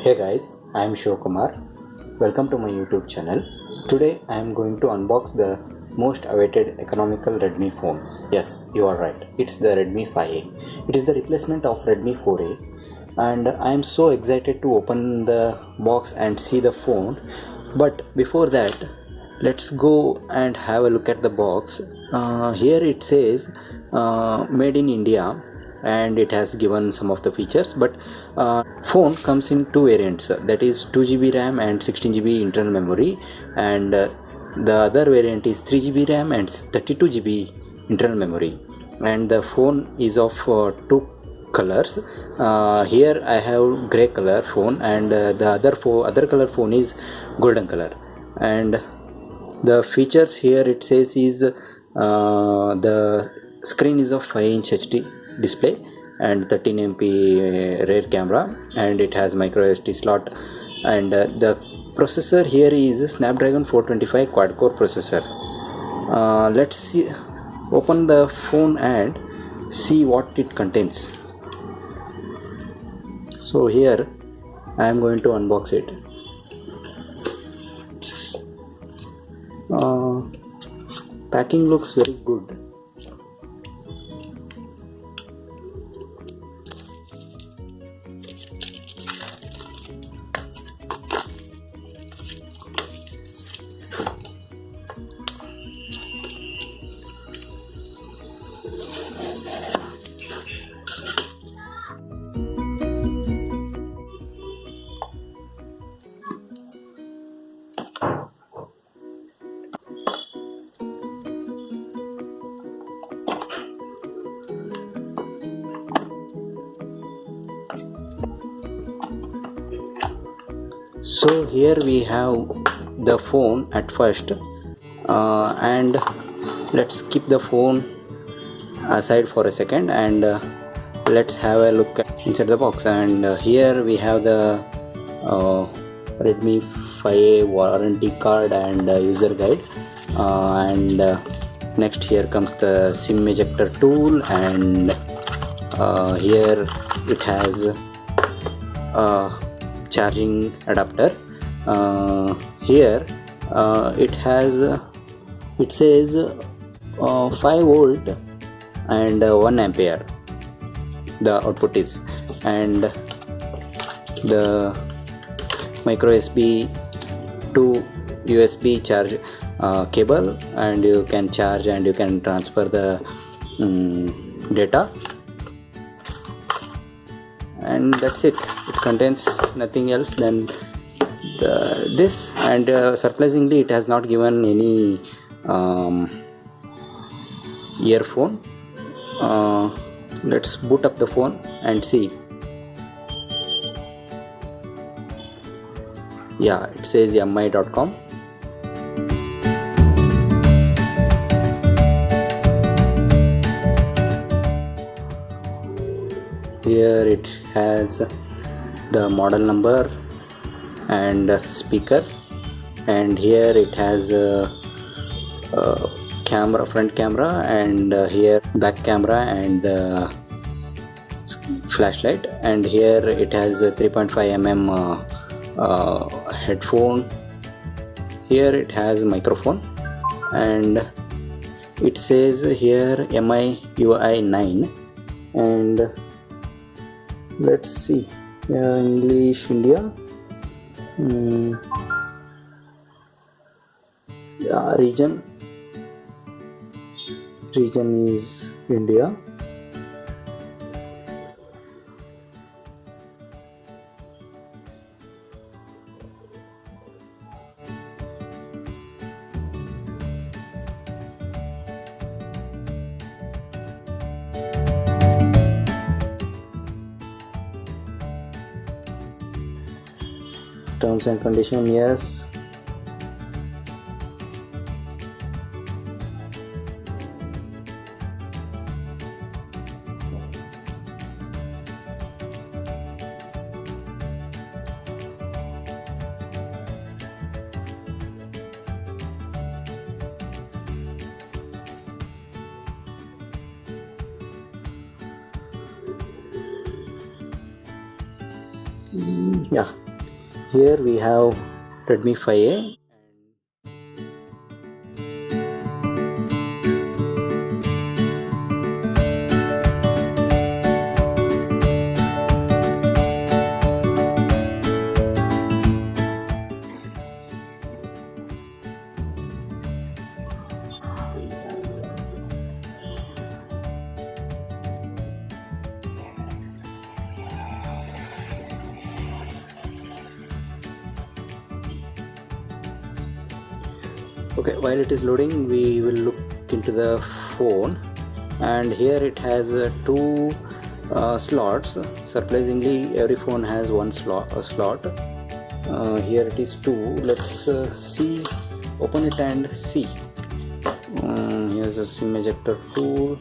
Hey guys, I am Shivakumar. Welcome to my YouTube channel. Today I am going to unbox the most awaited economical Redmi phone. Yes, you are right. It's the Redmi 5A. It is the replacement of Redmi 4A, and I am so excited to open the box and see the phone. But before that, let's go and have a look at the box. Here it says made in India, and it has given some of the features, but phone comes in two variants, that is 2GB RAM and 16GB internal memory, and the other variant is 3GB RAM and 32GB internal memory, and the phone is of two colors. Here I have gray color phone, and the other color phone is golden color. And the features here it says is the screen is of 5-inch HD display and 13MP rear camera, and it has microSD slot, and the processor here is Snapdragon 425 quad-core processor. Let's see, open the phone and see what it contains. So here I am going to unbox it. Packing looks very good. So here we have the phone at first, and let's keep the phone aside for a second, and let's have a look inside the box. And here we have the Redmi 5A warranty card and user guide, and next here comes the SIM ejector tool, and here it has charging adapter. Here it says 5 volt and 1 ampere the output is, and the microSD to USB charge cable, and you can charge and you can transfer the data, and that's it. It contains nothing else than this, and surprisingly it has not given any earphone. Let's boot up the phone and see. Yeah, it says mi.com. Here it has the model number and speaker, and here it has camera, front camera, and here back camera and flashlight, and here it has a 3.5 mm headphone. Here it has microphone, and it says here MIUI 9, and let's see, English India, yeah, region is India. Terms and condition, yes. Yeah, Here we have Redmi 5A. Okay, while it is loading, we will look into the phone, and here it has two slots. Surprisingly, every phone has one slot. Here it is two. Let's see. Open it and see. Here's a SIM ejector tool.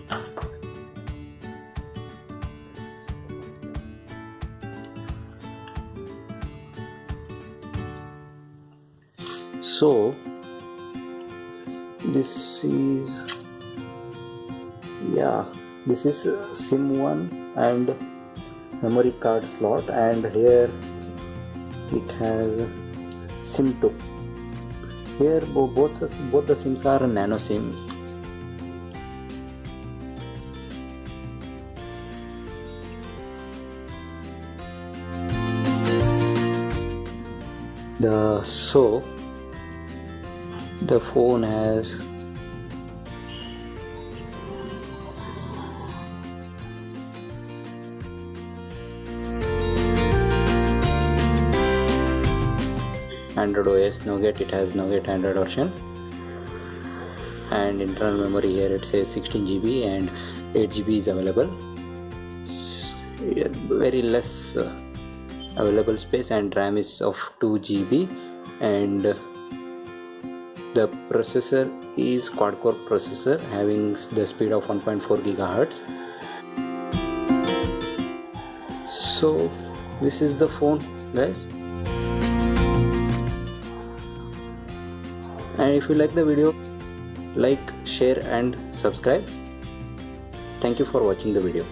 So this is SIM 1 and memory card slot, and here it has SIM 2. Here both the SIMs are nano SIM. The phone has Android OS Nougat. It has Nougat Android version, and internal memory here it says 16 GB and 8 GB is available. Very less available space, and RAM is of 2 GB, and the processor is quad-core processor having the speed of 1.4 GHz. So this is the phone, guys, and if you like the video, like, share and subscribe. Thank you for watching the video.